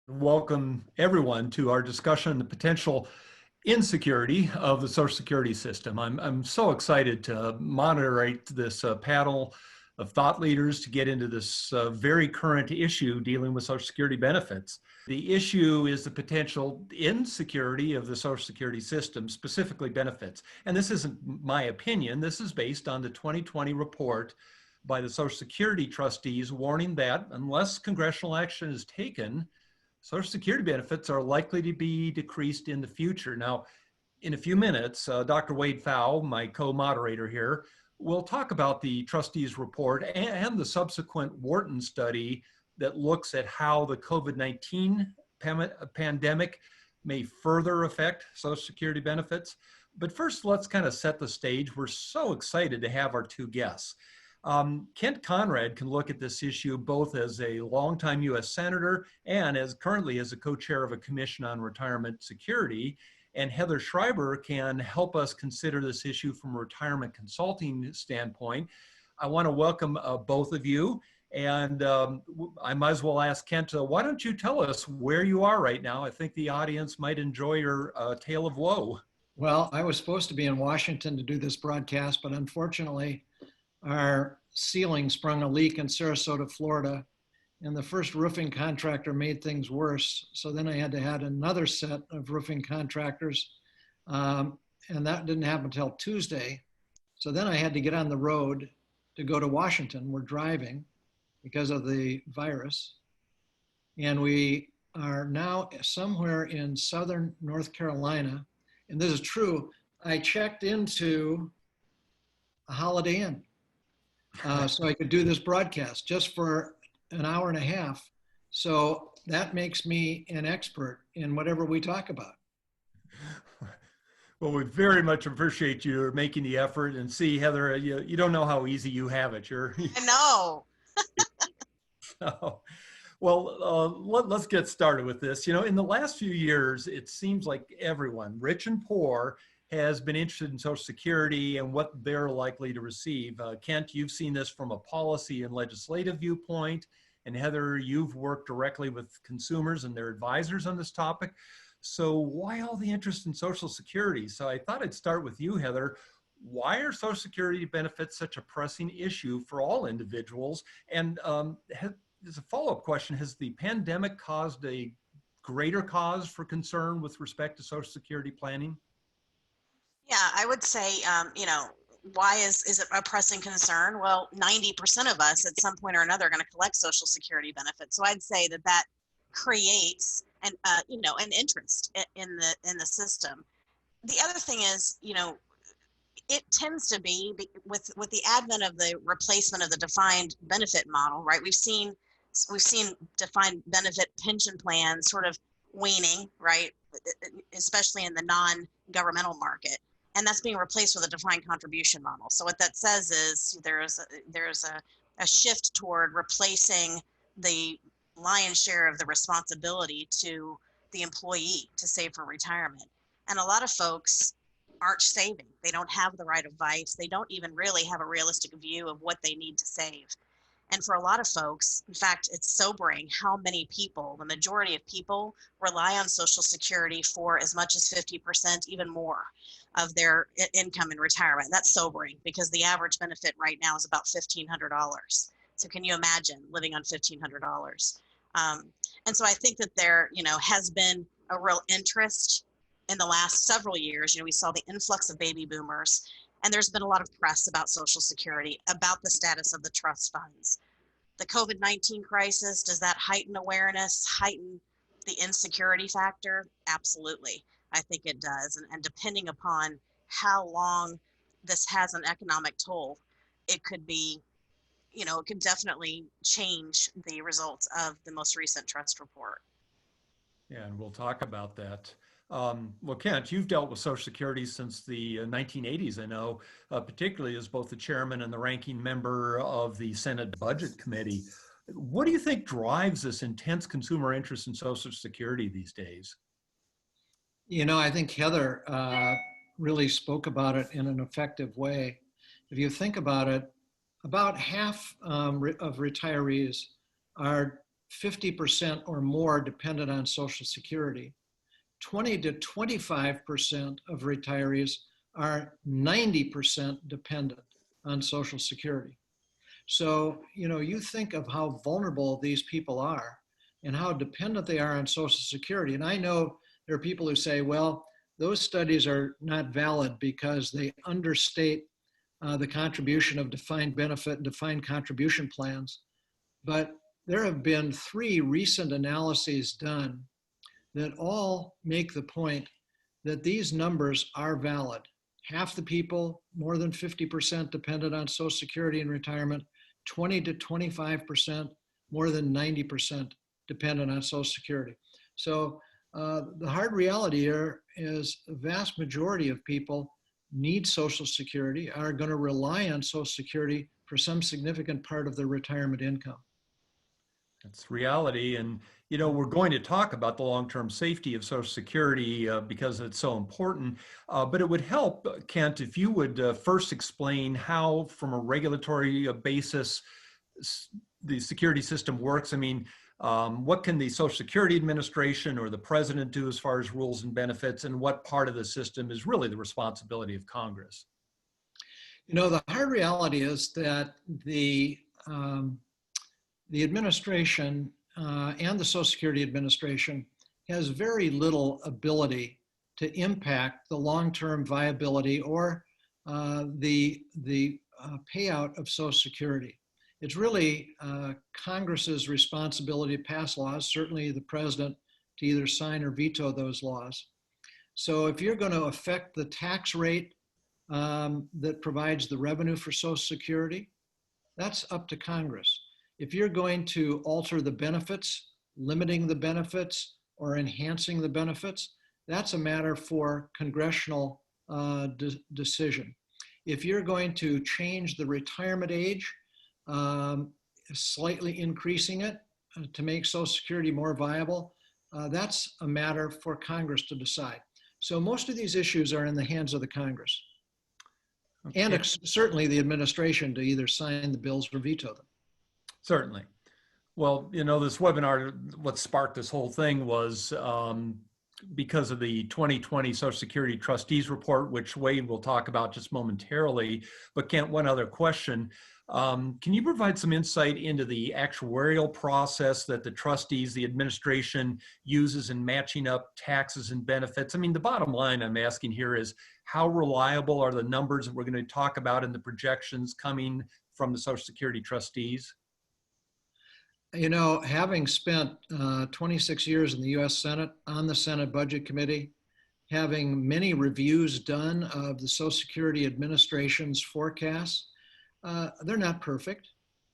Welcome everyone to our discussion on the potential insecurity of the Social Security system. I'm so excited to moderate this panel of thought leaders to get into this very current issue dealing with Social Security benefits. The issue is the potential insecurity of the Social Security system, specifically benefits. And this isn't my opinion. This is based on the 2020 report by the Social Security trustees warning that unless congressional action is taken, Social Security benefits are likely to be decreased in the future. Now, in a few minutes, Dr. Wade Pfau, my co-moderator here, will talk about the trustees' report and the subsequent Wharton study that looks at how the COVID-19 pandemic may further affect Social Security benefits. But first, let's kind of set the stage. We're so excited to have our two guests. Kent Conrad can look at this issue both as a longtime U.S. Senator and currently as a co-chair of a commission on retirement security. And Heather Schreiber can help us consider this issue from a retirement consulting standpoint. I want to welcome both of you. And I might as well ask Kent, why don't you tell us where you are right now? I think the audience might enjoy your tale of woe. Well, I was supposed to be in Washington to do this broadcast, but unfortunately, our ceiling sprung a leak in Sarasota, Florida, and the first roofing contractor made things worse. So then I had to add another set of roofing contractors, and that didn't happen until Tuesday. So then I had to get on the road to go to Washington. We're driving because of the virus, and we are now somewhere in southern North Carolina. And this is true. I checked into a Holiday Inn. So I could do this broadcast just for an hour and a half. So that makes me an expert in whatever we talk about. Well, we very much appreciate you making the effort. And see, Heather, you don't know how easy you have it. I know. So, well, let's get started with this. In the last few years, it seems like everyone, rich and poor, has been interested in Social Security and what they're likely to receive. Kent, you've seen this from a policy and legislative viewpoint, and Heather, you've worked directly with consumers and their advisors on this topic. So why all the interest in Social Security? So I thought I'd start with you, Heather. Why are Social Security benefits such a pressing issue for all individuals? And as a follow-up question, has the pandemic caused a greater cause for concern with respect to Social Security planning? Yeah, I would say, why is it a pressing concern? Well, 90% of us at some point or another are going to collect Social Security benefits. So I'd say that creates an interest in the system. The other thing is, it tends to be with the advent of the replacement of the defined benefit model, right? We've seen defined benefit pension plans sort of waning, right? Especially in the non-governmental market. And that's being replaced with a defined contribution model. So what that says is there's a shift toward replacing the lion's share of the responsibility to the employee to save for retirement. And a lot of folks aren't saving. They don't have the right advice. They don't even really have a realistic view of what they need to save. And for a lot of folks, in fact, it's sobering how many people, the majority of people, rely on Social Security for as much as 50%, even more, of their income in retirement. That's sobering because the average benefit right now is about $1,500. So can you imagine living on $1,500? And so I think that there, has been a real interest in the last several years. We saw the influx of baby boomers, and there's been a lot of press about Social Security, about the status of the trust funds. The COVID-19 crisis, does that heighten awareness, heighten the insecurity factor? Absolutely. I think it does. And depending upon how long this has an economic toll, it could be, it could definitely change the results of the most recent trust report. Yeah, and we'll talk about that. Well, Kent, you've dealt with Social Security since the 1980s, I know, particularly as both the chairman and the ranking member of the Senate Budget Committee. What do you think drives this intense consumer interest in Social Security these days? I think Heather really spoke about it in an effective way. If you think about it, about half of retirees are 50% or more dependent on Social Security. 20 to 25% of retirees are 90% dependent on Social Security. So, you think of how vulnerable these people are and how dependent they are on Social Security. And I know there are people who say, well, those studies are not valid because they understate the contribution of defined benefit and defined contribution plans. But there have been 3 recent analyses done that all make the point that these numbers are valid. Half the people, more than 50% dependent on Social Security in retirement, 20 to 25%, more than 90% dependent on Social Security. So the hard reality here is the vast majority of people need Social Security, are going to rely on Social Security for some significant part of their retirement income. That's reality. And, we're going to talk about the long-term safety of Social Security because it's so important. But it would help, Kent, if you would first explain how, from a regulatory basis, the security system works. I mean, what can the Social Security Administration or the president do as far as rules and benefits, and what part of the system is really the responsibility of Congress? The hard reality is that the administration and the Social Security Administration has very little ability to impact the long-term viability or the payout of Social Security. It's really Congress's responsibility to pass laws, certainly the president to either sign or veto those laws. So if you're going to affect the tax rate that provides the revenue for Social Security, that's up to Congress. If you're going to alter the benefits, limiting the benefits, or enhancing the benefits, that's a matter for congressional decision. If you're going to change the retirement age, slightly increasing it to make Social Security more viable, that's a matter for Congress to decide. So most of these issues are in the hands of the Congress. Okay. And certainly the administration to either sign the bills or veto them. Certainly. Well, this webinar, what sparked this whole thing was because of the 2020 Social Security Trustees Report, which Wade will talk about just momentarily. But Kent, one other question. Can you provide some insight into the actuarial process that the trustees, the administration uses in matching up taxes and benefits? I mean, the bottom line I'm asking here is how reliable are the numbers that we're going to talk about in the projections coming from the Social Security trustees? Having spent 26 years in the U.S. Senate on the Senate Budget Committee, having many reviews done of the Social Security Administration's forecasts, they're not perfect,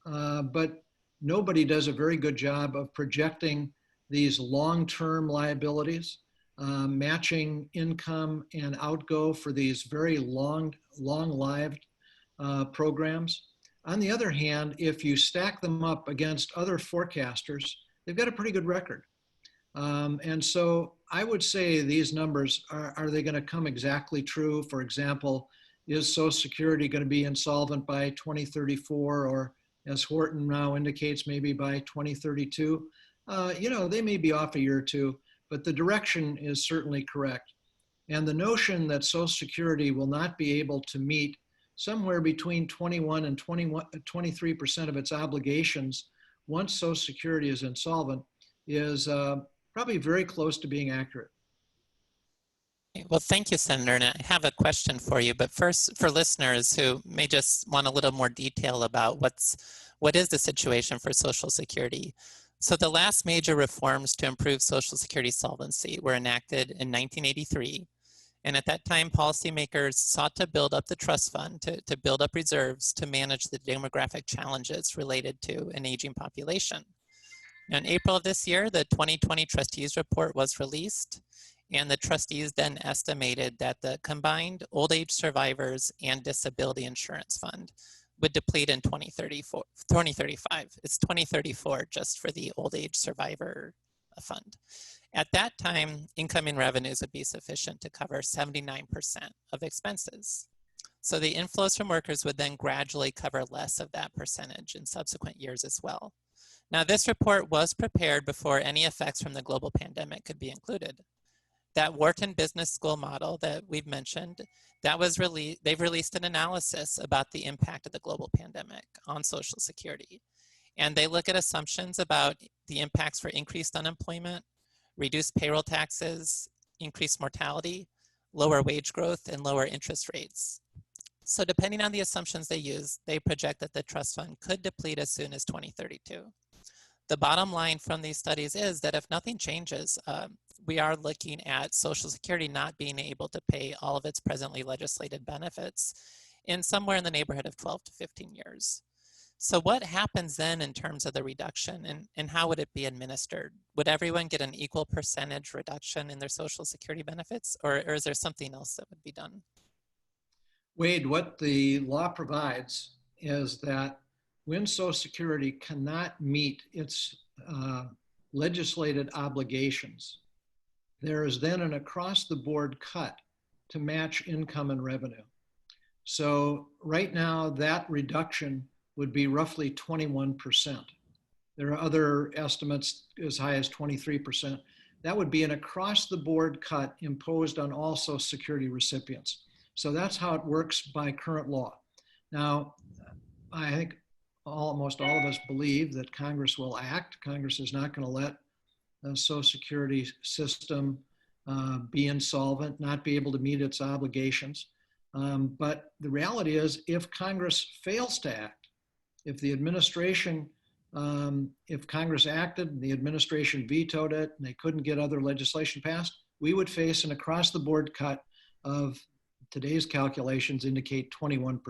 but nobody does a very good job of projecting these long-term liabilities, matching income and outgo for these very long-lived programs. On the other hand, if you stack them up against other forecasters, they've got a pretty good record. And so I would say these numbers, are they going to come exactly true? For example, is Social Security going to be insolvent by 2034, or as Wharton now indicates, maybe by 2032? They may be off a year or two, but the direction is certainly correct. And the notion that Social Security will not be able to meet somewhere between 21 and 23% of its obligations once Social Security is insolvent is probably very close to being accurate. Well, thank you, Senator. And I have a question for you, but first, for listeners who may just want a little more detail about what is the situation for Social Security. So the last major reforms to improve Social Security solvency were enacted in 1983. And at that time, policymakers sought to build up the trust fund to build up reserves to manage the demographic challenges related to an aging population. Now, in April of this year, the 2020 Trustees Report was released, and the trustees then estimated that the combined old age survivors and disability insurance fund would deplete in 2035. It's 2034 just for the old age survivor fund. At that time, incoming revenues would be sufficient to cover 79% of expenses. So the inflows from workers would then gradually cover less of that percentage in subsequent years as well. Now, this report was prepared before any effects from the global pandemic could be included. That Wharton Business School model that we've mentioned, they've released an analysis about the impact of the global pandemic on Social Security. And they look at assumptions about the impacts for increased unemployment, reduced payroll taxes, increased mortality, lower wage growth, and lower interest rates. So depending on the assumptions they use, they project that the trust fund could deplete as soon as 2032. The bottom line from these studies is that if nothing changes, we are looking at Social Security not being able to pay all of its presently legislated benefits in somewhere in the neighborhood of 12 to 15 years. So what happens then in terms of the reduction, and how would it be administered? Would everyone get an equal percentage reduction in their Social Security benefits, or is there something else that would be done? Wade, what the law provides is that when Social Security cannot meet its legislated obligations, there is then an across-the-board cut to match income and revenue. So right now, that reduction would be roughly 21%. There are other estimates as high as 23%. That would be an across-the-board cut imposed on all Social Security recipients. So that's how it works by current law. Now, I think almost all of us believe that Congress will act. Congress is not going to let the Social Security system be insolvent, not be able to meet its obligations. But the reality is, if Congress fails to act, if the administration, if Congress acted and the administration vetoed it and they couldn't get other legislation passed, we would face an across-the-board cut of, today's calculations indicate, 21%.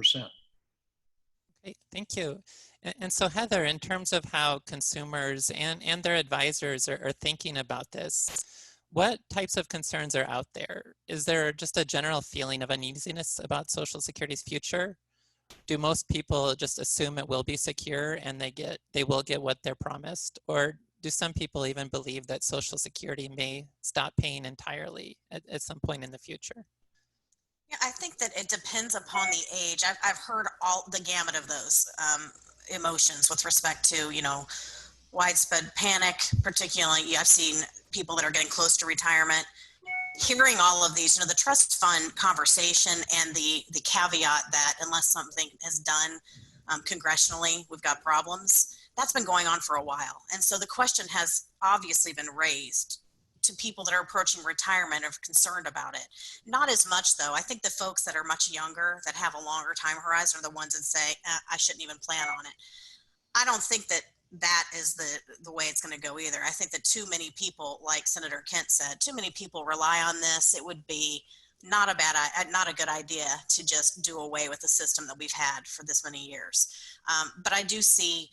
Okay, thank you. And so Heather, in terms of how consumers and their advisors are thinking about this, what types of concerns are out there? Is there just a general feeling of uneasiness about Social Security's future? Do most people just assume it will be secure and they will get what they're promised? Or do some people even believe that Social Security may stop paying entirely at some point in the future? Yeah, I think that it depends upon the age. I've heard all the gamut of those emotions with respect to, widespread panic, particularly I've seen people that are getting close to retirement. Hearing all of these, the trust fund conversation and the caveat that unless something is done congressionally, we've got problems, that's been going on for a while. And so the question has obviously been raised to people that are approaching retirement are concerned about it. Not as much though. I think the folks that are much younger, that have a longer time horizon, are the ones that say, I shouldn't even plan on it. I don't think that is the way it's going to go either. I think that too many people, like Senator Kent said, too many people rely on this. It would be not a good idea to just do away with the system that we've had for this many years. But I do see,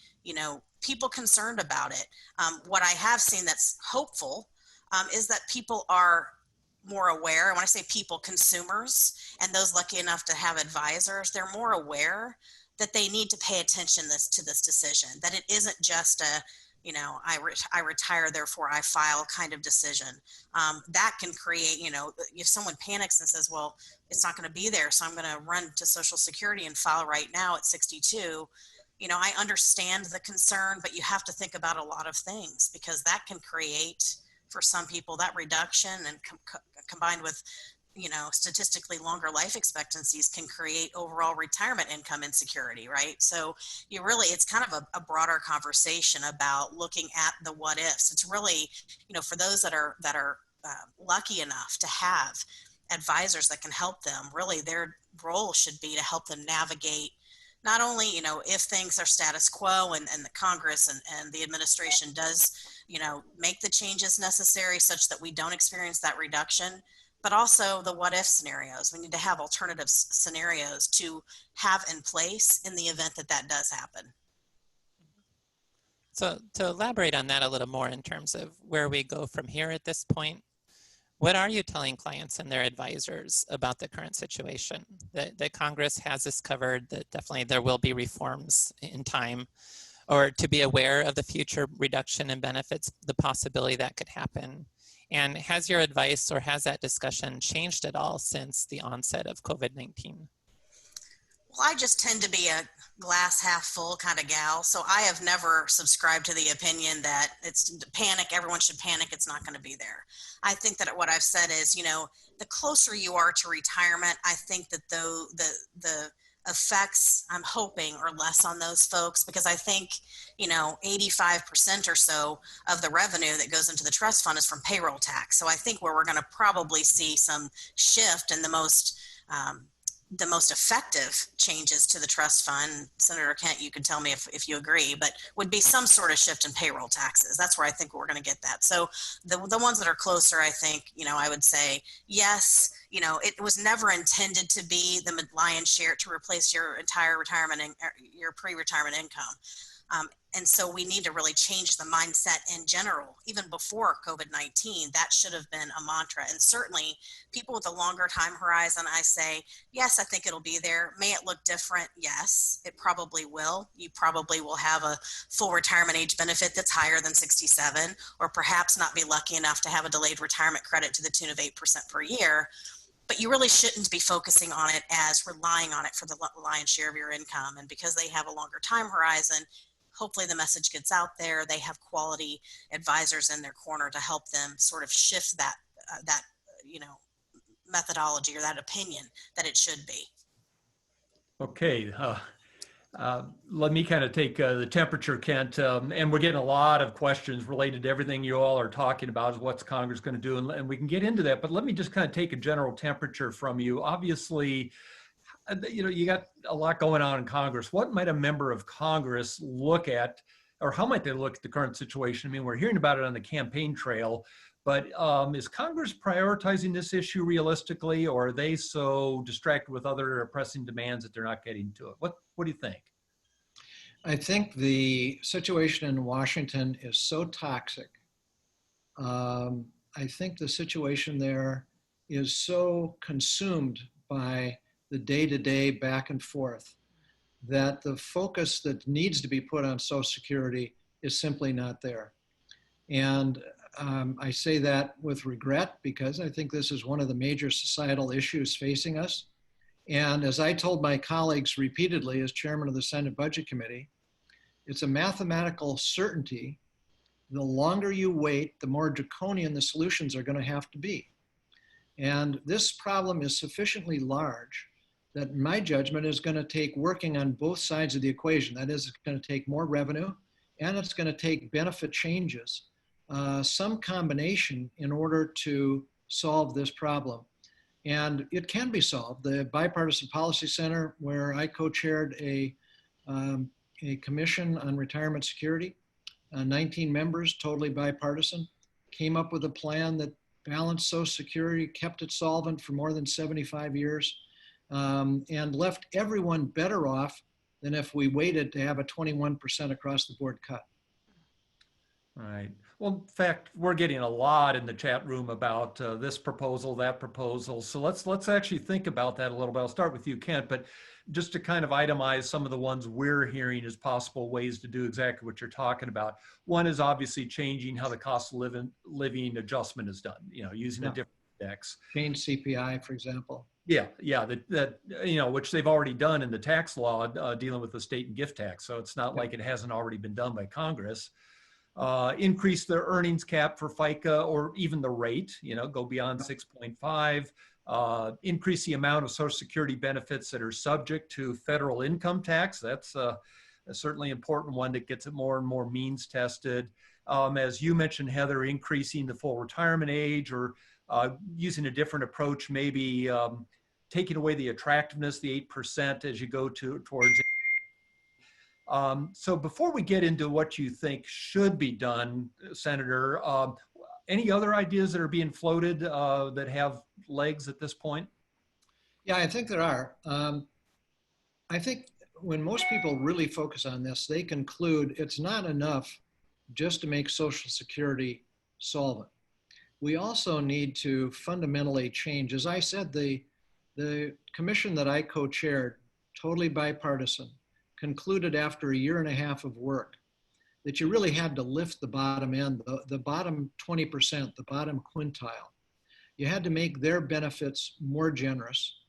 people concerned about it. What I have seen that's hopeful is that people are more aware. When I say people, consumers, and those lucky enough to have advisors, they're more aware that they need to pay attention to this decision, that it isn't just a, I retire, therefore I file kind of decision. That can create, if someone panics and says, well, it's not going to be there, so I'm going to run to Social Security and file right now at 62. I understand the concern, but you have to think about a lot of things, because that can create, for some people, that reduction and combined with statistically longer life expectancies can create overall retirement income insecurity, right? So it's kind of a broader conversation about looking at the what ifs. It's really, for those that are lucky enough to have advisors that can help them, really their role should be to help them navigate not only, if things are status quo and the Congress and the administration does, make the changes necessary such that we don't experience that reduction, but also the what if scenarios. We need to have alternative scenarios to have in place in the event that does happen. So to elaborate on that a little more in terms of where we go from here at this point, what are you telling clients and their advisors about the current situation? That Congress has this covered, that definitely there will be reforms in time, or to be aware of the future reduction in benefits, the possibility that could happen. And has your advice or has that discussion changed at all since the onset of COVID-19? Well, I just tend to be a glass half full kind of gal. So I have never subscribed to the opinion that it's panic, everyone should panic, it's not going to be there. I think that what I've said is, the closer you are to retirement, I think that the effects, I'm hoping, are less on those folks, because I think, 85% or so of the revenue that goes into the trust fund is from payroll tax. So I think where we're going to probably see some shift in the most effective changes to the trust fund, Senator Kent, you can tell me if you agree, but would be some sort of shift in payroll taxes. That's where I think we're going to get that. So the ones that are closer, I think, I would say, yes, it was never intended to be the lion's share to replace your entire retirement and your pre-retirement income. And so we need to really change the mindset in general. Even before COVID-19, that should have been a mantra. And certainly people with a longer time horizon, I say, yes, I think it'll be there. May it look different? Yes, it probably will. You probably will have a full retirement age benefit that's higher than 67, or perhaps not be lucky enough to have a delayed retirement credit to the tune of 8% per year. But you really shouldn't be focusing on it as relying on it for the lion's share of your income. And because they have a longer time horizon, hopefully the message gets out there. They have quality advisors in their corner to help them sort of shift that methodology or that opinion that it should be. Okay. Let me kind of take the temperature, Kent, and we're getting a lot of questions related to everything you all are talking about, is what's Congress going to do, and we can get into that, but let me just kind of take a general temperature from you. Obviously, you got a lot going on in Congress. What might a member of Congress look at, or how might they look at the current situation? I mean, we're hearing about it on the campaign trail, but is Congress prioritizing this issue realistically, or are they so distracted with other pressing demands that they're not getting to it? What do you think? I think the situation in Washington is so toxic. I think the situation there is so consumed by the day-to-day back and forth that the focus that needs to be put on Social Security is simply not there. And I say that with regret, because I think this is one of the major societal issues facing us. And as I told my colleagues repeatedly as chairman of the Senate Budget Committee, it's a mathematical certainty. The longer you wait, the more draconian the solutions are going to have to be. And this problem is sufficiently large that in my judgment is going to take working on both sides of the equation. That is, it's going to take more revenue, and it's going to take benefit changes, some combination in order to solve this problem. And it can be solved. The Bipartisan Policy Center, where I co-chaired a commission on retirement security, 19 members, totally bipartisan, came up with a plan that balanced Social Security, kept it solvent for more than 75 years, and left everyone better off than if we waited to have a 21% across the board cut. All right. Well, in fact, we're getting a lot in the chat room about this proposal, that proposal. So let's actually think about that a little bit. I'll start with you, Kent, but just to kind of itemize some of the ones we're hearing as possible ways to do exactly what you're talking about. One is obviously changing how the cost of living adjustment is done, using a different index. Change CPI, for example. Yeah, that which they've already done in the tax law dealing with the state and gift tax. So it's not like it hasn't already been done by Congress. Increase the earnings cap for FICA, or even the rate, go beyond 6.5. Increase the amount of Social Security benefits that are subject to federal income tax. That's a certainly important one that gets it more and more means tested. As you mentioned, Heather, increasing the full retirement age, or using a different approach, maybe taking away the attractiveness, the 8% as you go towards it. So before we get into what you think should be done, Senator, any other ideas that are being floated that have legs at this point? Yeah, I think there are. I think when most people really focus on this, they conclude it's not enough just to make Social Security solvent. We also need to fundamentally change. As I said, the commission that I co-chaired, totally bipartisan, concluded after a year and a half of work that you really had to lift the bottom end, the bottom 20%, the bottom quintile. You had to make their benefits more generous.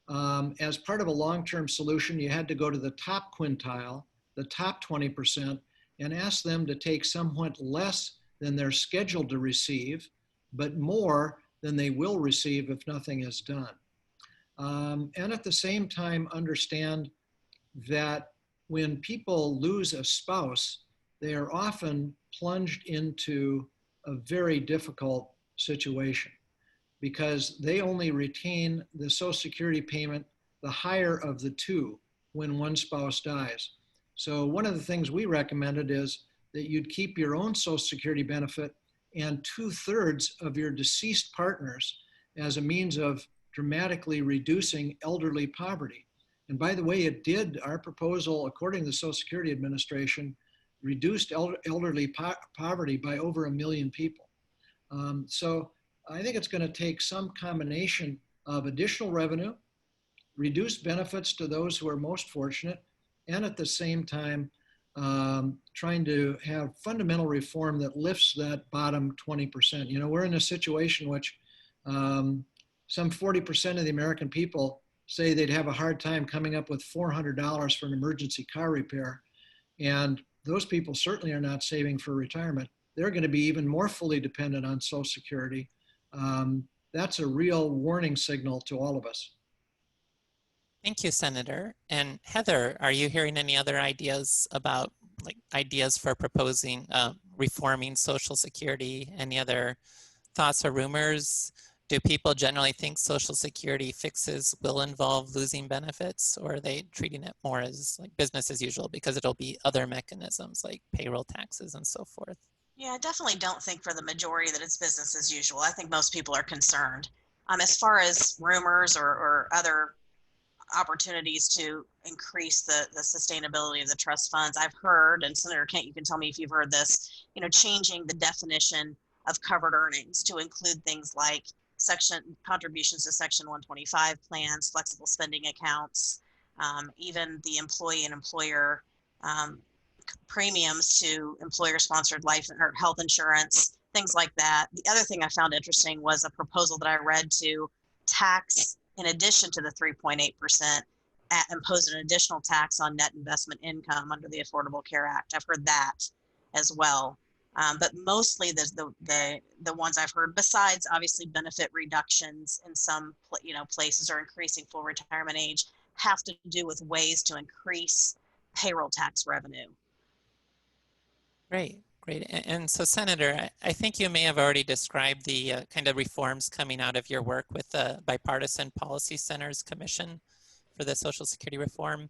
as part of a long-term solution, you had to go to the top quintile, the top 20%, and ask them to take somewhat less than they're scheduled to receive, but more than they will receive if nothing is done. And at the same time, understand that when people lose a spouse, they are often plunged into a very difficult situation because they only retain the Social Security payment, the higher of the two, when one spouse dies. So one of the things we recommended is that you'd keep your own Social Security benefit and 2/3 of your deceased partners as a means of dramatically reducing elderly poverty. And by the way, it did, our proposal, according to the Social Security Administration, reduced elderly poverty by over 1 million people. So I think it's going to take some combination of additional revenue, reduced benefits to those who are most fortunate, and at the same time, trying to have fundamental reform that lifts that bottom 20%. You know, we're in a situation which some 40% of the American people say they'd have a hard time coming up with $400 for an emergency car repair. And those people certainly are not saving for retirement. They're going to be even more fully dependent on Social Security. That's a real warning signal to all of us. Thank you, Senator. And Heather, are you hearing any other ideas about ideas for proposing reforming Social Security? Any other thoughts or rumors? Do people generally think Social Security fixes will involve losing benefits, or are they treating it more as like business as usual because it'll be other mechanisms like payroll taxes and so forth? Yeah, I definitely don't think for the majority that it's business as usual. I think most people are concerned. As far as rumors or other opportunities to increase the sustainability of the trust funds, I've heard, and Senator Kent, you can tell me if you've heard this, changing the definition of covered earnings to include things like contributions to Section 125 plans, flexible spending accounts, even the employee and employer premiums to employer-sponsored life or health insurance, things like that. The other thing I found interesting was a proposal that I read to tax, in addition to the 3.8%, impose an additional tax on net investment income under the Affordable Care Act. I've heard that as well. But mostly the ones I've heard, besides obviously benefit reductions in some places or increasing full retirement age, have to do with ways to increase payroll tax revenue. Great. And so, Senator, I think you may have already described the kind of reforms coming out of your work with the Bipartisan Policy Centers Commission for the Social Security reform.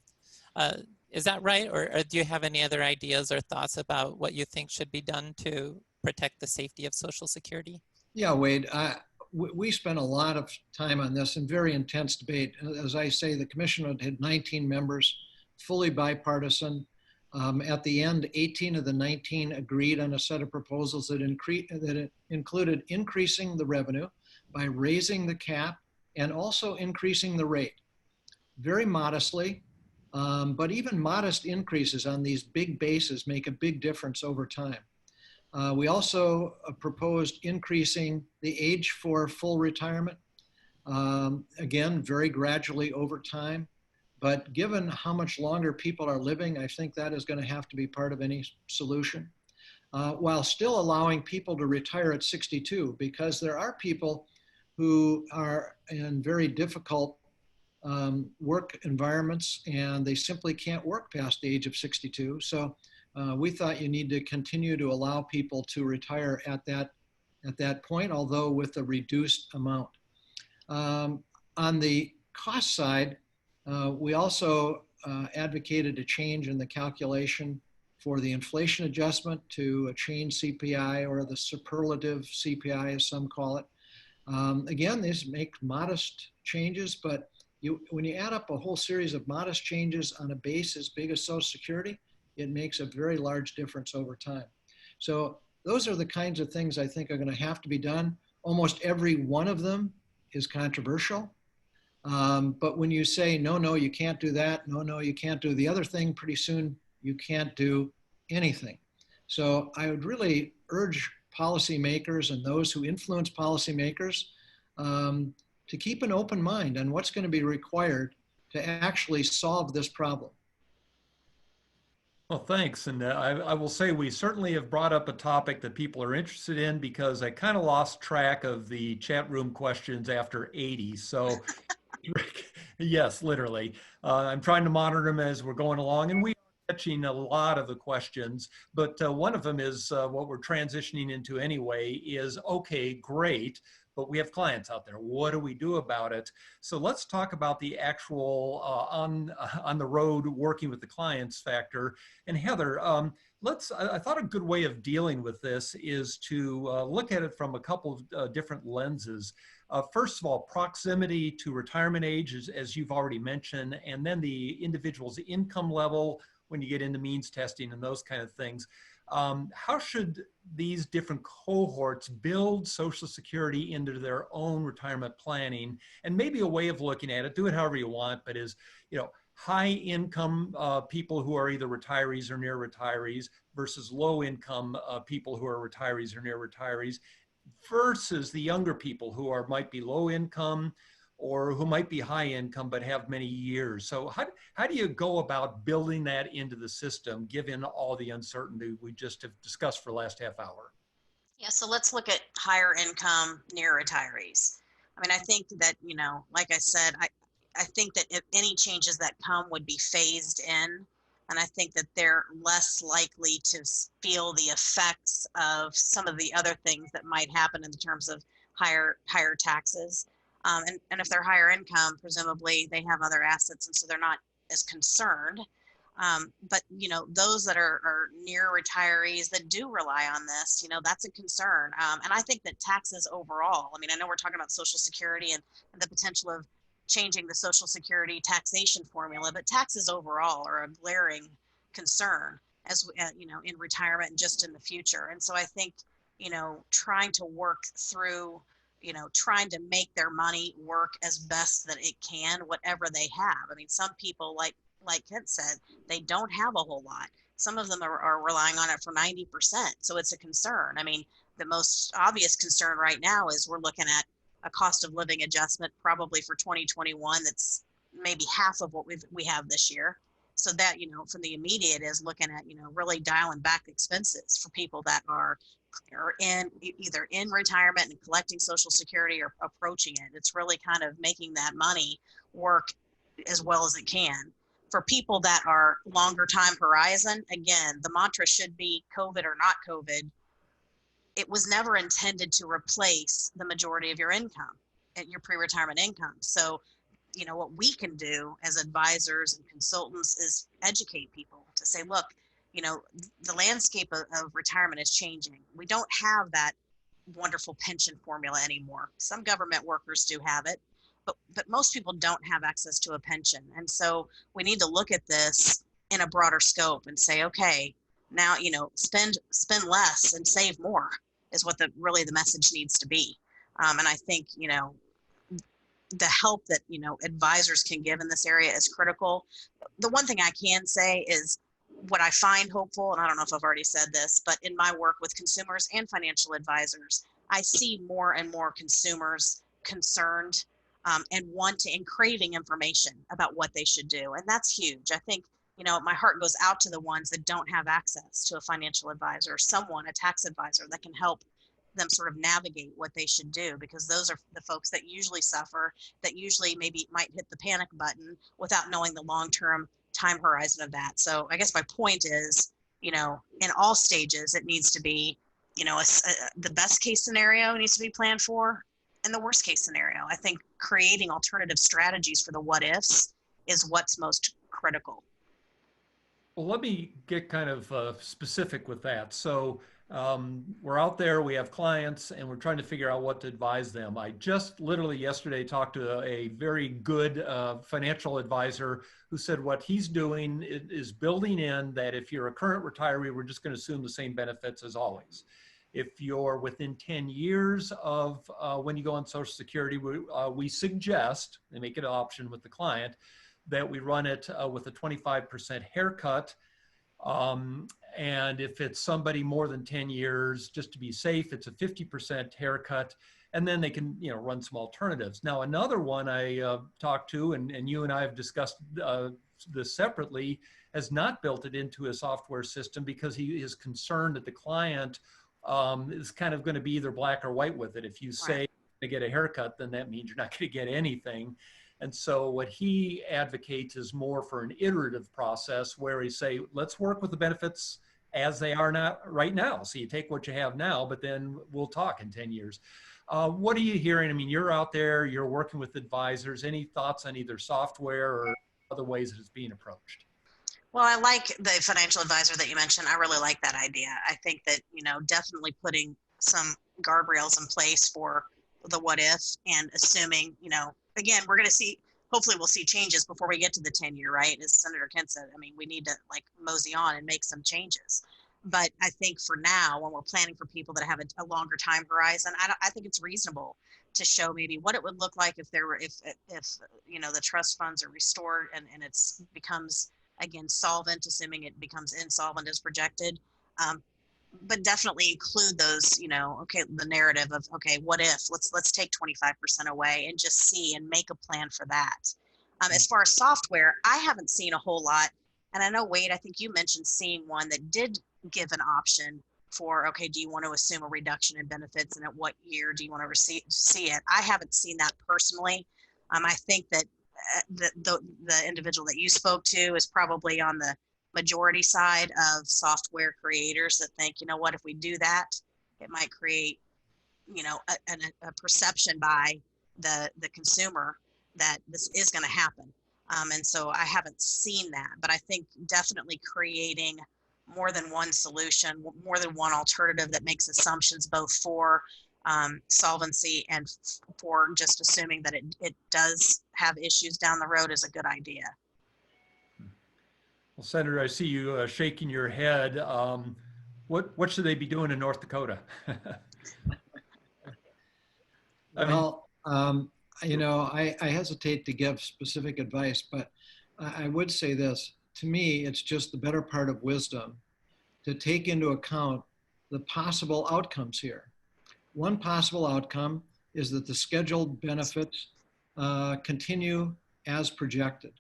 Is that right? Or do you have any other ideas or thoughts about what you think should be done to protect the safety of Social Security? Yeah, Wade, we spent a lot of time on this and very intense debate. As I say, the commission had 19 members, fully bipartisan. At the end, 18 of the 19 agreed on a set of proposals that included increasing the revenue by raising the cap and also increasing the rate. Very modestly, but even modest increases on these big bases make a big difference over time. We also proposed increasing the age for full retirement, again, very gradually over time. But given how much longer people are living, I think that is going to have to be part of any solution, while still allowing people to retire at 62, because there are people who are in very difficult work environments and they simply can't work past the age of 62. So we thought you need to continue to allow people to retire at that point, although with a reduced amount. On the cost side, we also advocated a change in the calculation for the inflation adjustment to a change CPI, or the superlative CPI as some call it. Again, these make modest changes, but when you add up a whole series of modest changes on a base as big as Social Security, it makes a very large difference over time. So those are the kinds of things I think are going to have to be done. Almost every one of them is controversial. But when you say, no, you can't do that, no, you can't do the other thing, pretty soon you can't do anything. So I would really urge policymakers and those who influence policymakers to keep an open mind on what's going to be required to actually solve this problem. Well, thanks. And I will say we certainly have brought up a topic that people are interested in, because I kind of lost track of the chat room questions after 80. So yes, literally. I'm trying to monitor them as we're going along, and we are catching a lot of the questions. But one of them is what we're transitioning into anyway is, okay, great, but we have clients out there. What do we do about it? So let's talk about the actual on the road working with the clients factor. And Heather, I thought a good way of dealing with this is to look at it from a couple of different lenses. First of all, proximity to retirement age, as you've already mentioned, and then the individual's income level when you get into means testing and those kind of things. How should these different cohorts build Social Security into their own retirement planning? And maybe a way of looking at it, do it however you want, but is, high income people who are either retirees or near retirees versus low income people who are retirees or near retirees, versus the younger people who might be low income or who might be high income but have many years. So how do you go about building that into the system, given all the uncertainty we just have discussed for the last half hour? Yeah, so let's look at higher income near retirees. I mean, I think that, like I said, I think that if any changes that come would be phased in. And I think that they're less likely to feel the effects of some of the other things that might happen in terms of higher taxes. And if they're higher income, presumably they have other assets, and so they're not as concerned. But those that are near retirees that do rely on this, that's a concern. And I think that taxes overall, I mean, I know we're talking about Social Security and the potential of changing the Social Security taxation formula, but taxes overall are a glaring concern as in retirement and just in the future. And so I think, trying to work through, trying to make their money work as best that it can, whatever they have. I mean, some people, like Kent said, they don't have a whole lot. Some of them are relying on it for 90%. So it's a concern. I mean, the most obvious concern right now is we're looking at a cost of living adjustment probably for 2021 that's maybe half of what we have this year. So that, from the immediate is looking at, really dialing back expenses for people that are either in retirement and collecting Social Security or approaching it. It's really kind of making that money work as well as it can. For people that are longer time horizon, again, the mantra should be COVID or not COVID. It was never intended to replace the majority of your income and your pre-retirement income. So, what we can do as advisors and consultants is educate people to say, look, the landscape of retirement is changing. We don't have that wonderful pension formula anymore. Some government workers do have it, but most people don't have access to a pension. And so we need to look at this in a broader scope and say, okay, now, spend less and save more is what really the message needs to be. And I think, the help that, advisors can give in this area is critical. The one thing I can say is what I find hopeful, and I don't know if I've already said this, but in my work with consumers and financial advisors, I see more and more consumers concerned and craving information about what they should do. And that's huge. I think, my heart goes out to the ones that don't have access to a financial advisor, a tax advisor that can help them sort of navigate what they should do, because those are the folks that usually suffer, that usually maybe might hit the panic button without knowing the long-term time horizon of that. So I guess my point is, in all stages, it needs to be, the best case scenario needs to be planned for, and the worst case scenario. I think creating alternative strategies for the what ifs is what's most critical. Well, let me get kind of specific with that. So we're out there, we have clients, and we're trying to figure out what to advise them. I just literally yesterday talked to a very good financial advisor who said what he's doing is building in that if you're a current retiree, we're just going to assume the same benefits as always. If you're within 10 years of when you go on Social Security, we suggest, they make it an option with the client, that we run it with a 25% haircut And if it's somebody more than 10 years, just to be safe, it's a 50% haircut. And then they can, run some alternatives. Now, another one I talked to, and you and I have discussed this separately, has not built it into a software system because he is concerned that the client is kind of going to be either black or white with it. If you say to get a haircut, then that means you're not going to get anything. And so what he advocates is more for an iterative process where he say, let's work with the benefits as they are now, right now. So you take what you have now, but then we'll talk in 10 years. What are you hearing? I mean, you're out there, you're working with advisors. Any thoughts on either software or other ways that it's being approached? Well, I like the financial advisor that you mentioned. I really like that idea. I think that, definitely putting some guardrails in place for the what if, and assuming, again, we're going to see, hopefully we'll see changes before we get to the 10-year, right? As Senator Kent said, I mean, we need to mosey on and make some changes. But I think for now, when we're planning for people that have a longer time horizon, I think it's reasonable to show maybe what it would look like if the trust funds are restored and it's becomes, again, solvent, assuming it becomes insolvent as projected. But definitely include those, the narrative of, okay, what if, let's take 25% away and just see and make a plan for that. As far as software, I haven't seen a whole lot. And I know, Wade, I think you mentioned seeing one that did give an option for, okay, do you want to assume a reduction in benefits and at what year do you want to see it? I haven't seen that personally. I think that the individual that you spoke to is probably on the majority side of software creators that think, what, if we do that, it might create, a perception by the consumer that this is going to happen. And so I haven't seen that, but I think definitely creating more than one solution, more than one alternative that makes assumptions both for solvency and for just assuming that it does have issues down the road is a good idea. Well, Senator, I see you shaking your head. What should they be doing in North Dakota? I hesitate to give specific advice, but I would say this. To me, it's just the better part of wisdom to take into account the possible outcomes here. One possible outcome is that the scheduled benefits continue as projected.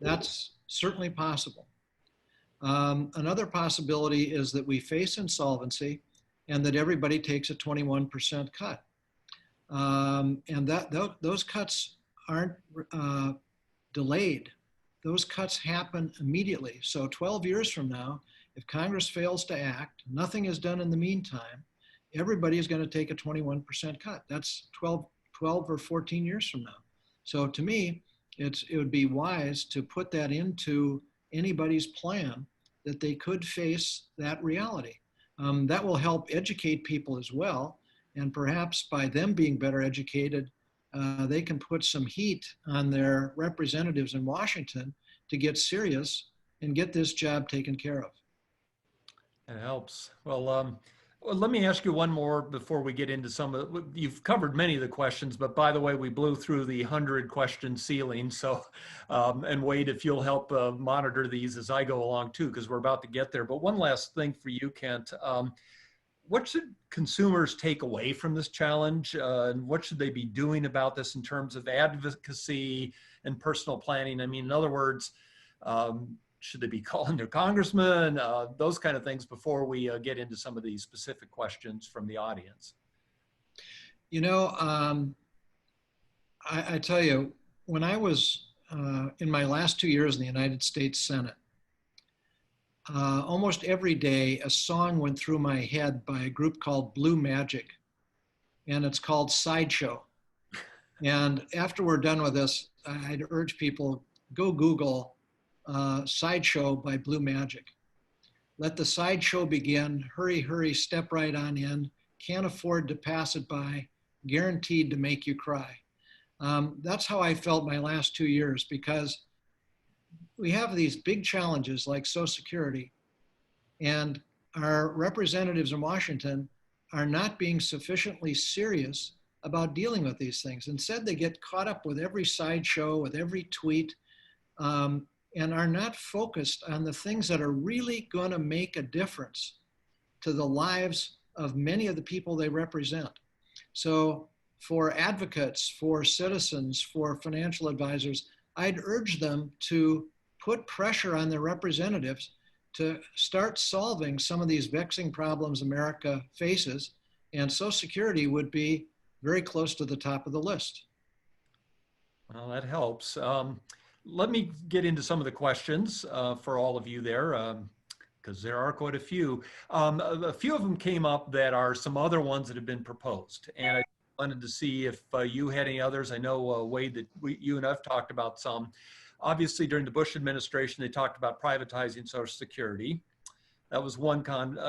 That's certainly possible. Another possibility is that we face insolvency and that everybody takes a 21% cut. And those cuts aren't delayed. Those cuts happen immediately. So 12 years from now, if Congress fails to act, nothing is done in the meantime, everybody is going to take a 21% cut. That's 12 or 14 years from now. So to me, it would be wise to put that into anybody's plan that they could face that reality. That will help educate people as well. And perhaps by them being better educated, they can put some heat on their representatives in Washington to get serious and get this job taken care of. It helps. Well, let me ask you one more before we get into some of the, you've covered many of the questions, but by the way, we blew through the 100-question ceiling. So, and Wade, if you'll help monitor these as I go along too, because we're about to get there. But one last thing for you, Kent. What should consumers take away from this challenge? And what should they be doing about this in terms of advocacy and personal planning? I mean, in other words, should they be calling their congressman? Those kind of things before we get into some of these specific questions from the audience. I tell you, when I was in my last 2 years in the United States Senate, almost every day a song went through my head by a group called Blue Magic, and it's called Sideshow. And after we're done with this, I'd urge people, go Google Sideshow by Blue Magic. Let the sideshow begin. Hurry, hurry, step right on in. Can't afford to pass it by. Guaranteed to make you cry. That's how I felt my last 2 years, because we have these big challenges like Social Security, and our representatives in Washington are not being sufficiently serious about dealing with these things. Instead, they get caught up with every sideshow, with every tweet. and are not focused on the things that are really going to make a difference to the lives of many of the people they represent. So for advocates, for citizens, for financial advisors, I'd urge them to put pressure on their representatives to start solving some of these vexing problems America faces, and Social Security would be very close to the top of the list. Well, that helps. Let me get into some of the questions for all of you there, because there are quite a few. A few of them came up that are some other ones that have been proposed, and I wanted to see if you had any others. I know, Wade, that you and I've talked about some. Obviously, during the Bush administration, they talked about privatizing Social Security. That was one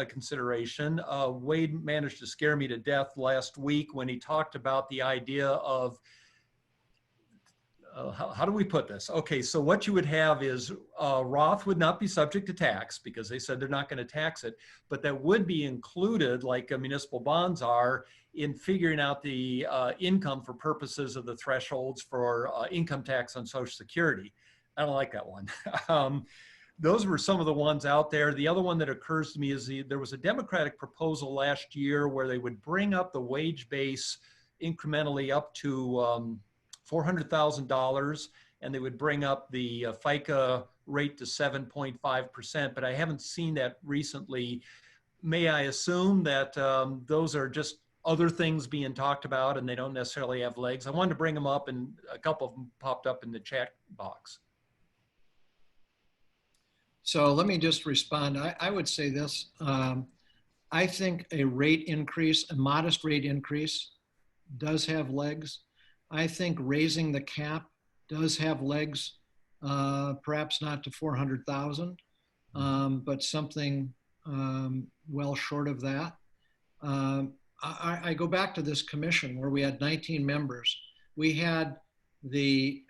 consideration. Wade managed to scare me to death last week when he talked about the idea of how do we put this? Okay, so what you would have is Roth would not be subject to tax because they said they're not going to tax it, but that would be included, like municipal bonds are, in figuring out the income for purposes of the thresholds for income tax on Social Security. I don't like that one. Those were some of the ones out there. The other one that occurs to me is there was a Democratic proposal last year where they would bring up the wage base incrementally up to $400,000, and they would bring up the FICA rate to 7.5%, but I haven't seen that recently. May I assume that those are just other things being talked about and they don't necessarily have legs? I wanted to bring them up, and a couple of them popped up in the chat box. So let me just respond. I would say this. I think a rate increase, a modest rate increase, does have legs. I think raising the cap does have legs, perhaps not to 400,000, but something well short of that. I go back to this commission where we had 19 members. We had the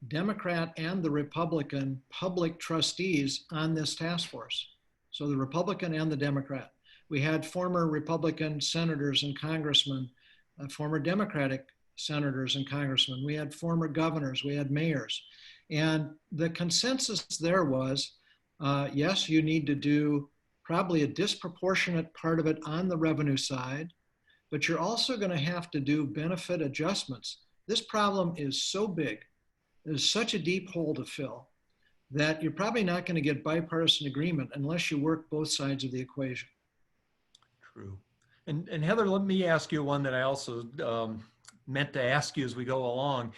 Democrat and the Republican public trustees on this task force. So the Republican and the Democrat. We had former Republican senators and congressmen, former Democratic senators and congressmen. We had former governors, we had mayors. And the consensus there was, yes, you need to do probably a disproportionate part of it on the revenue side, but you're also going to have to do benefit adjustments. This problem is so big, there's such a deep hole to fill, that you're probably not going to get bipartisan agreement unless you work both sides of the equation. True. And Heather, let me ask you one that I also meant to ask you as we go along.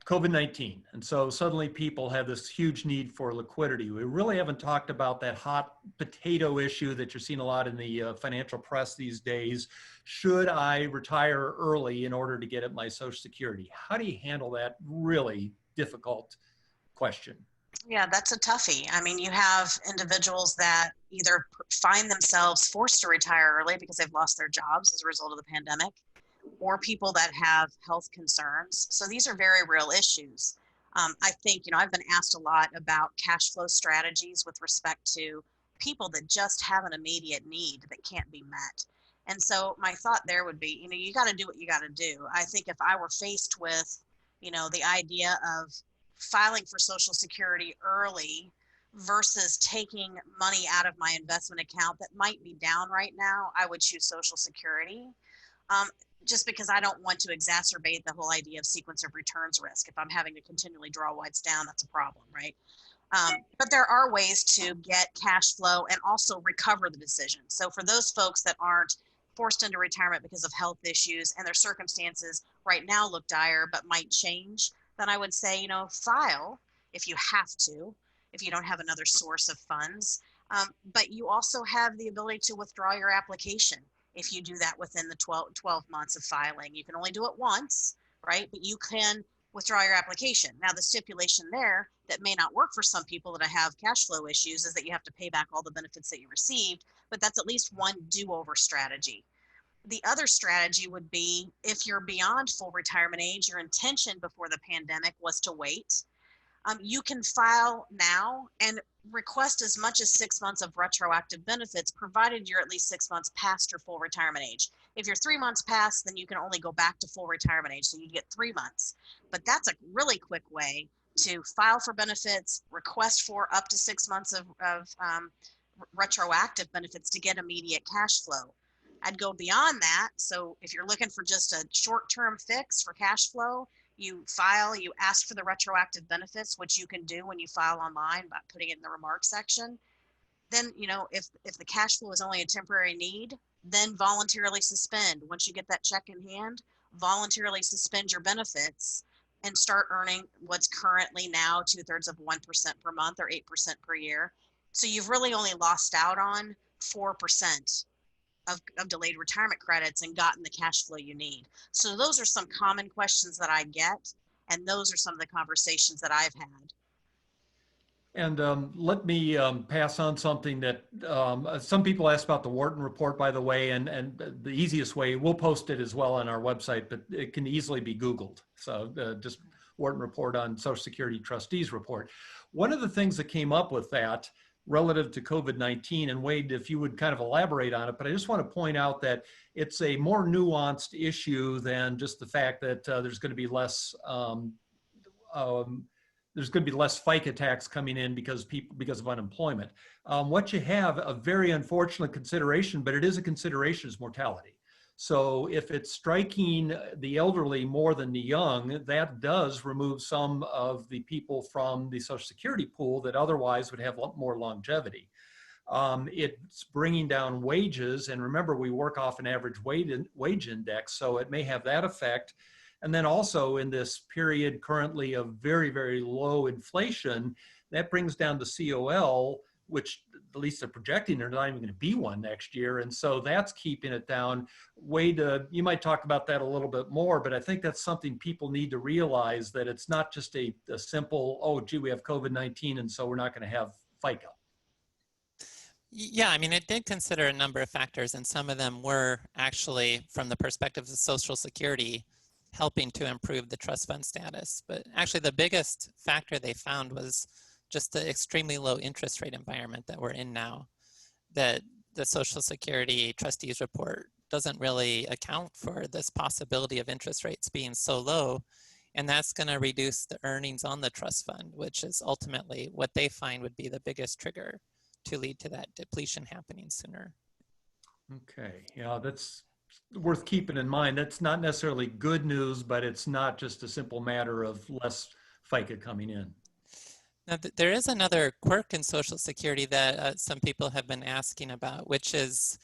COVID-19. And so suddenly people have this huge need for liquidity. We really haven't talked about that hot potato issue that you're seeing a lot in the financial press these days. Should I retire early in order to get at my Social Security? How do you handle that really difficult question? Yeah, that's a toughie. I mean, you have individuals that either find themselves forced to retire early because they've lost their jobs as a result of the pandemic, or people that have health concerns. So these are very real issues. I think, I've been asked a lot about cash flow strategies with respect to people that just have an immediate need that can't be met. And so my thought there would be, you got to do what you got to do. I think if I were faced with, the idea of filing for Social Security early versus taking money out of my investment account that might be down right now, I would choose Social Security. Just because I don't want to exacerbate the whole idea of sequence of returns risk. If I'm having to continually draw whites down, that's a problem, right? But there are ways to get cash flow and also recover the decision. So for those folks that aren't forced into retirement because of health issues and their circumstances right now look dire but might change, then I would say, file if you have to, if you don't have another source of funds. But you also have the ability to withdraw your application. If you do that within the 12 months of filing. You can only do it once, right? But you can withdraw your application. Now, the stipulation there that may not work for some people that have cash flow issues is that you have to pay back all the benefits that you received, but that's at least one do-over strategy. The other strategy would be if you're beyond full retirement age, your intention before the pandemic was to wait. You can file now and request as much as 6 months of retroactive benefits, provided you're at least 6 months past your full retirement age. If you're 3 months past, then you can only go back to full retirement age, so you get 3 months. But that's a really quick way to file for benefits, request for up to 6 months of retroactive benefits to get immediate cash flow. I'd go beyond that. So if you're looking for just a short-term fix for cash flow, you file, you ask for the retroactive benefits, which you can do when you file online by putting it in the remarks section. Then, you know, if the cash flow is only a temporary need, then voluntarily suspend. Once you get that check in hand, voluntarily suspend your benefits and start earning what's currently now 2/3 of 1% per month or 8% per year. So you've really only lost out on 4% of delayed retirement credits and gotten the cash flow you need. So those are some common questions that I get, and those are some of the conversations that I've had. And let me pass on something that some people asked about the Wharton report, by the way, and the easiest way, we'll post it as well on our website, but it can easily be Googled. So just Wharton report on Social Security Trustees report. One of the things that came up with that relative to COVID-19, and Wade, if you would kind of elaborate on it, but I just want to point out that it's a more nuanced issue than just the fact that there's going to be less FICA tax coming in because of unemployment. What you have, a very unfortunate consideration, but it is a consideration, is mortality. So if it's striking the elderly more than the young, that does remove some of the people from the Social Security pool that otherwise would have more longevity. It's bringing down wages, and remember, we work off an average wage index, so it may have that effect. And then also in this period currently of very, very low inflation, that brings down the COL, which at least they're projecting there's not even going to be one next year. And so that's keeping it down. Wade, you might talk about that a little bit more, but I think that's something people need to realize, that it's not just a simple, oh, gee, we have COVID-19, and so we're not going to have FICA. Yeah, I mean, it did consider a number of factors, and some of them were actually, from the perspective of Social Security, helping to improve the trust fund status. But actually the biggest factor they found was just the extremely low interest rate environment that we're in now, that the Social Security Trustees report doesn't really account for this possibility of interest rates being so low. And that's going to reduce the earnings on the trust fund, which is ultimately what they find would be the biggest trigger to lead to that depletion happening sooner. Okay, yeah, that's worth keeping in mind. That's not necessarily good news, but it's not just a simple matter of less FICA coming in. Now, there is another quirk in Social Security that some people have been asking about, which is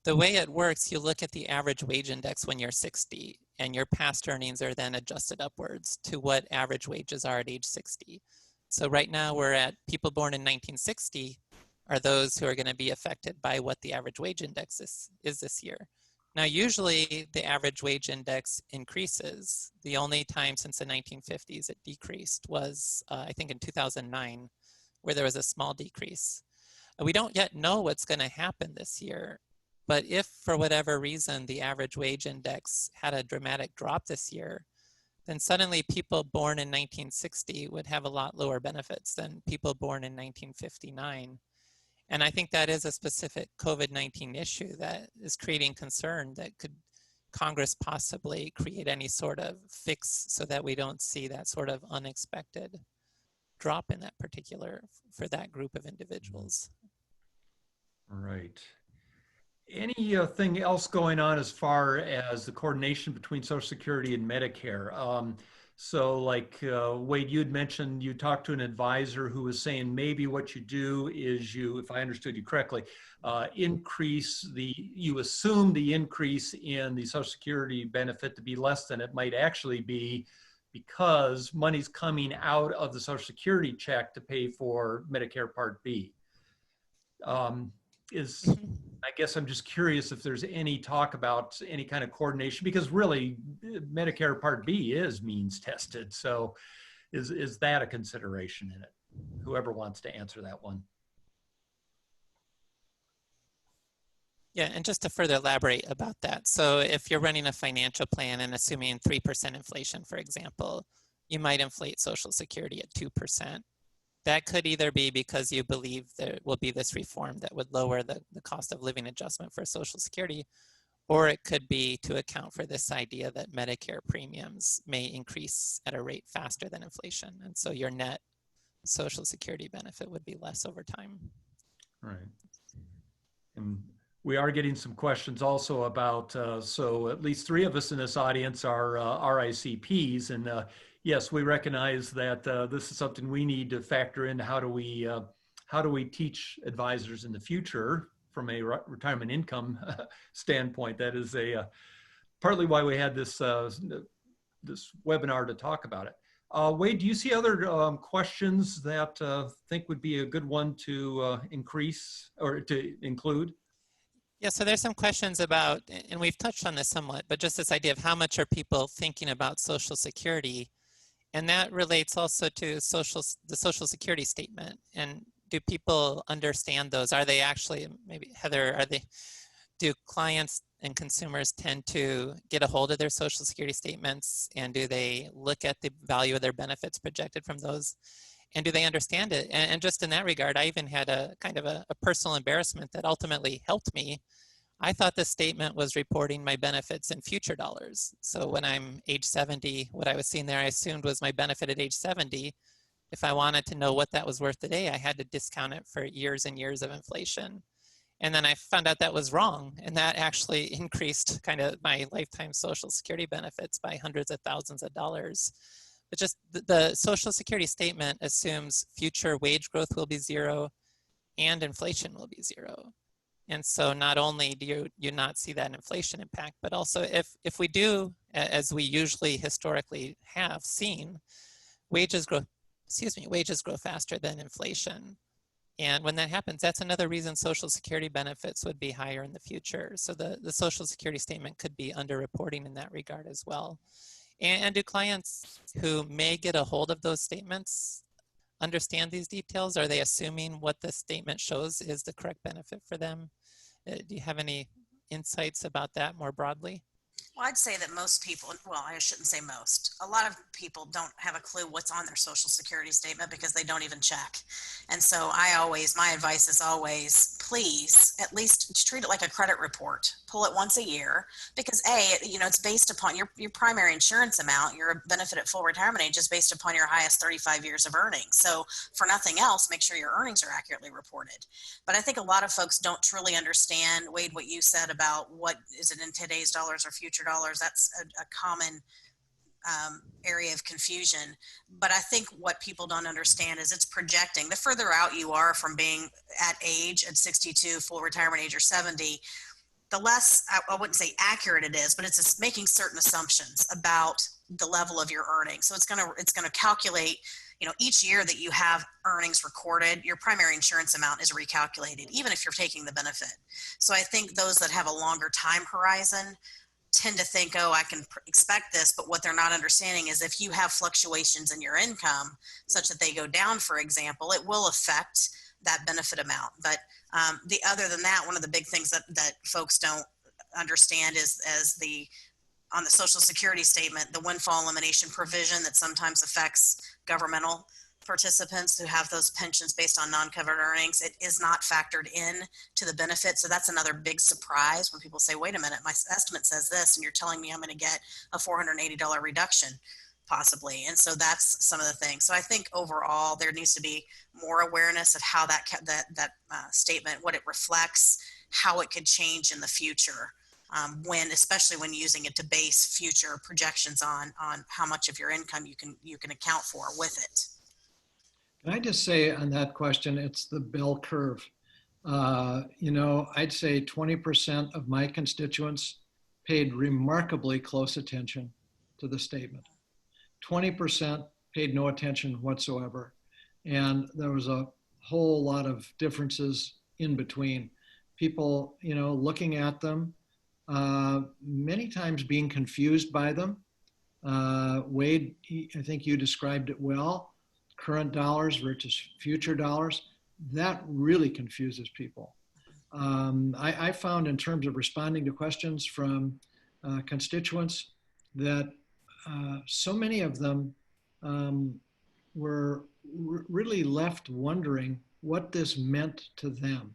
the way it works. You look at the average wage index when you're 60, and your past earnings are then adjusted upwards to what average wages are at age 60. So right now we're at people born in 1960 are those who are going to be affected by what the average wage index is this year. Now, usually the average wage index increases. The only time since the 1950s it decreased was, I think, in 2009, where there was a small decrease. We don't yet know what's going to happen this year, but if for whatever reason the average wage index had a dramatic drop this year, then suddenly people born in 1960 would have a lot lower benefits than people born in 1959. And I think that is a specific COVID-19 issue that is creating concern that could Congress possibly create any sort of fix so that we don't see that sort of unexpected drop in that particular, for that group of individuals. All right. Anything else going on as far as the coordination between Social Security and Medicare? So like Wade, you'd mentioned you talked to an advisor who was saying maybe what you do is you, if I understood you correctly, you assume the increase in the Social Security benefit to be less than it might actually be because money's coming out of the Social Security check to pay for Medicare Part B. I guess I'm just curious if there's any talk about any kind of coordination, because really Medicare Part B is means tested. So is that a consideration in it? Whoever wants to answer that one. Yeah, and just to further elaborate about that. So if you're running a financial plan and assuming 3% inflation, for example, you might inflate Social Security at 2%. That could either be because you believe there will be this reform that would lower the cost of living adjustment for Social Security, or it could be to account for this idea that Medicare premiums may increase at a rate faster than inflation. And so your net Social Security benefit would be less over time. Right. And we are getting some questions also about, so at least 3 of us in this audience are RICPs. And yes, we recognize that this is something we need to factor in. How do we teach advisors in the future from a retirement income standpoint? That is partly why we had this webinar to talk about it. Wade, do you see other questions that think would be a good one to increase or to include? Yeah, so there's some questions about, and we've touched on this somewhat, but just this idea of how much are people thinking about Social Security? And that relates also to the Social Security statement. And do people understand those? Are they actually, maybe Heather, do clients and consumers tend to get a hold of their Social Security statements, and do they look at the value of their benefits projected from those? And do they understand it? And just in that regard, I even had a kind of a personal embarrassment that ultimately helped me. I thought the statement was reporting my benefits in future dollars. So when I'm age 70, what I was seeing there, I assumed was my benefit at age 70. If I wanted to know what that was worth today, I had to discount it for years and years of inflation. And then I found out that was wrong. And that actually increased kind of my lifetime Social Security benefits by hundreds of thousands of dollars. But just the Social Security statement assumes future wage growth will be 0 and inflation will be 0. And so not only do you not see that inflation impact, but also if we do, as we usually historically have seen, wages grow faster than inflation. And when that happens, that's another reason Social Security benefits would be higher in the future. So the Social Security statement could be underreporting in that regard as well. And do clients who may get a hold of those statements understand these details? Are they assuming what the statement shows is the correct benefit for them? Do you have any insights about that more broadly? Well, I'd say that most people, well, I shouldn't say most, a lot of people don't have a clue what's on their Social Security statement because they don't even check. And so my advice is always, please, at least treat it like a credit report. Pull it once a year because it's based upon your primary insurance amount. Your benefit at full retirement age is based upon your highest 35 years of earnings. So for nothing else, make sure your earnings are accurately reported. But I think a lot of folks don't truly understand, Wade, what you said about what is it in today's dollars or future dollars. That's a common area of confusion. But I think what people don't understand is it's projecting. The further out you are from being at age, at 62, full retirement age, or 70, the less, I wouldn't say accurate it is, but it's making certain assumptions about the level of your earnings. So it's gonna calculate, each year that you have earnings recorded, your primary insurance amount is recalculated, even if you're taking the benefit. So I think those that have a longer time horizon tend to think, I can expect this, but what they're not understanding is if you have fluctuations in your income such that they go down, for example, it will affect that benefit amount. But other than that, one of the big things that folks don't understand is on the Social Security statement, the windfall elimination provision that sometimes affects governmental participants who have those pensions based on non-covered earnings, it is not factored in to the benefit. So that's another big surprise when people say, wait a minute, my estimate says this, and you're telling me I'm going to get a $480 reduction possibly. And so that's some of the things. So I think overall there needs to be more awareness of how that statement, what it reflects, how it could change in the future. Especially when using it to base future projections on how much of your income you can account for with it. Can I just say on that question, it's the bell curve. I'd say 20% of my constituents paid remarkably close attention to the statement. 20% paid no attention whatsoever. And there was a whole lot of differences in between. People, looking at them, many times being confused by them. Wade, I think you described it well. Current dollars versus future dollars, that really confuses people. I found in terms of responding to questions from constituents that so many of them were really left wondering what this meant to them,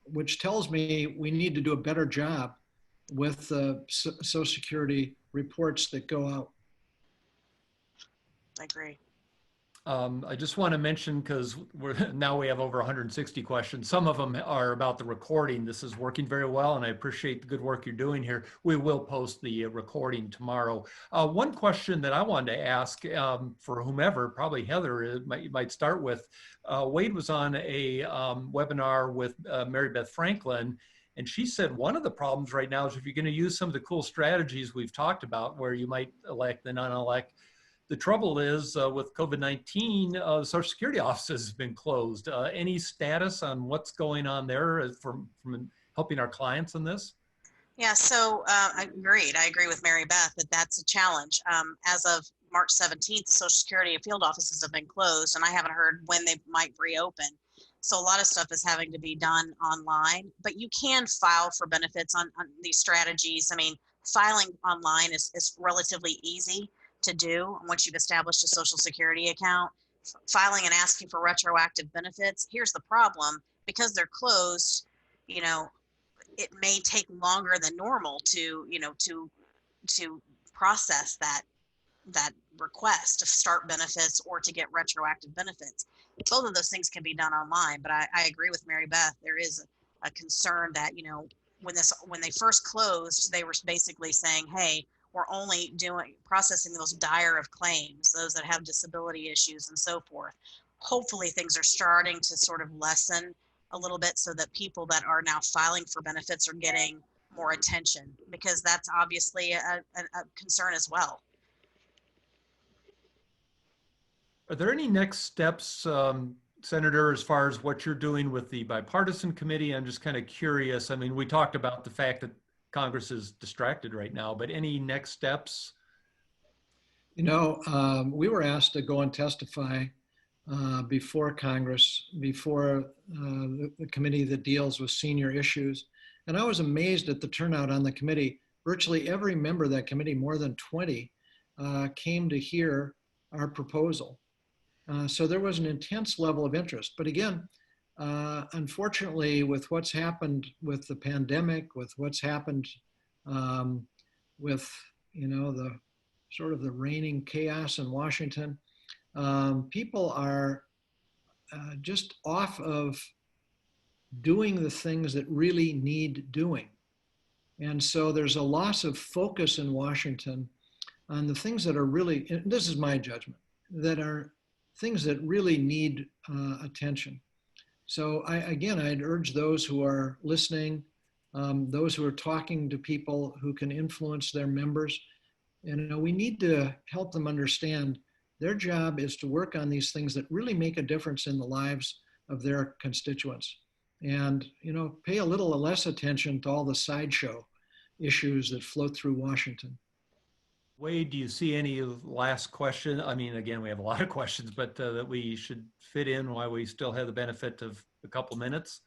which tells me we need to do a better job with the Social Security reports that go out. I agree. I just want to mention, because now we have over 160 questions. Some of them are about the recording. This is working very well, and I appreciate the good work you're doing here. We will post the recording tomorrow. One question that I wanted to ask for whomever, probably Heather, you might start with. Wade was on a webinar with Mary Beth Franklin, and she said one of the problems right now is if you're going to use some of the cool strategies we've talked about, where you might elect and non-elect, the trouble is with COVID-19, Social Security offices have been closed. Any status on what's going on there from helping our clients on this? Yeah, so I agree with Mary Beth that that's a challenge. As of March 17th, the Social Security field offices have been closed, and I haven't heard when they might reopen. So a lot of stuff is having to be done online, but you can file for benefits on these strategies. I mean, filing online is relatively easy to do once you've established a Social Security account. Filing and asking for retroactive benefits, here's the problem: because they're closed, you know, it may take longer than normal to process that request to start benefits or to get retroactive benefits. Both of those things can be done online, but I agree with Mary Beth. There is a concern that, you know, when they first closed, they were basically saying, hey, we're only processing those dire of claims, those that have disability issues and so forth. Hopefully things are starting to sort of lessen a little bit so that people that are now filing for benefits are getting more attention, because that's obviously a concern as well. Are there any next steps, Senator, as far as what you're doing with the bipartisan committee? I'm just kind of curious. I mean, we talked about the fact that Congress is distracted right now, but any next steps? You know, we were asked to go and testify before Congress, before the committee that deals with senior issues. And I was amazed at the turnout on the committee. Virtually every member of that committee, more than 20, came to hear our proposal. So there was an intense level of interest. But again, unfortunately, with what's happened with the pandemic, with what's happened with, you know, the sort of the reigning chaos in Washington, people are just off of doing the things that really need doing. And so there's a loss of focus in Washington on the things that are really, and this is my judgment, that are things that really need attention. So I'd urge those who are listening, those who are talking to people who can influence their members, and we need to help them understand their job is to work on these things that really make a difference in the lives of their constituents. And, you know, pay a little less attention to all the sideshow issues that float through Washington. Wade, do you see any last question? I mean, again, we have a lot of questions, but that we should fit in while we still have the benefit of a couple minutes?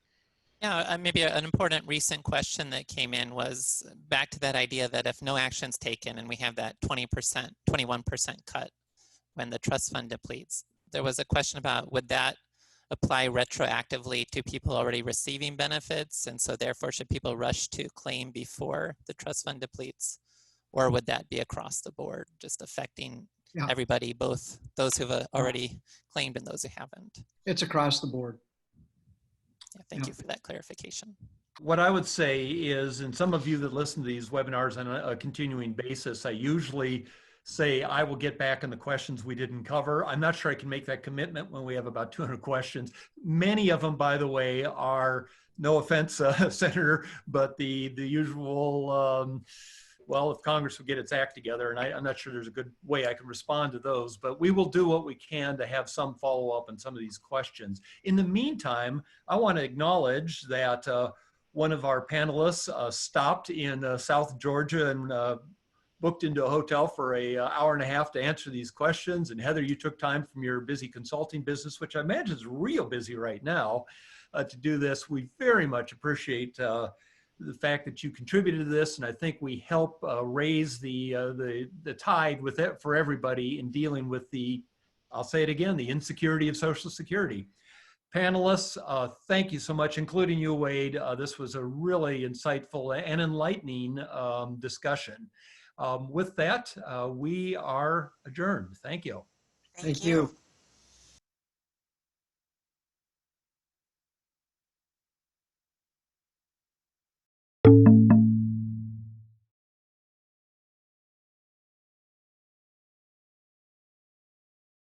Yeah, maybe an important recent question that came in was back to that idea that if no action's taken and we have that 20%, 21% cut when the trust fund depletes, there was a question about would that apply retroactively to people already receiving benefits, and so therefore should people rush to claim before the trust fund depletes, or would that be across the board, just affecting everybody, both those who've already claimed and those who haven't? It's across the board. Yeah, thank you for that clarification. What I would say is, and some of you that listen to these webinars on a continuing basis, I usually say I will get back on the questions we didn't cover. I'm not sure I can make that commitment when we have about 200 questions. Many of them, by the way, are, no offense, Senator, but the usual, well, if Congress would get its act together, and I'm not sure there's a good way I can respond to those, but we will do what we can to have some follow-up on some of these questions. In the meantime, I want to acknowledge that one of our panelists stopped in South Georgia and booked into a hotel for an hour and a half to answer these questions. And Heather, you took time from your busy consulting business, which I imagine is real busy right now, to do this. We very much appreciate the fact that you contributed to this, and I think we help raise the tide with it for everybody in dealing with the, I'll say it again, the insecurity of Social Security. Panelists, thank you so much, including you, Wade. This was a really insightful and enlightening discussion. With that, we are adjourned. Thank you. Thank you.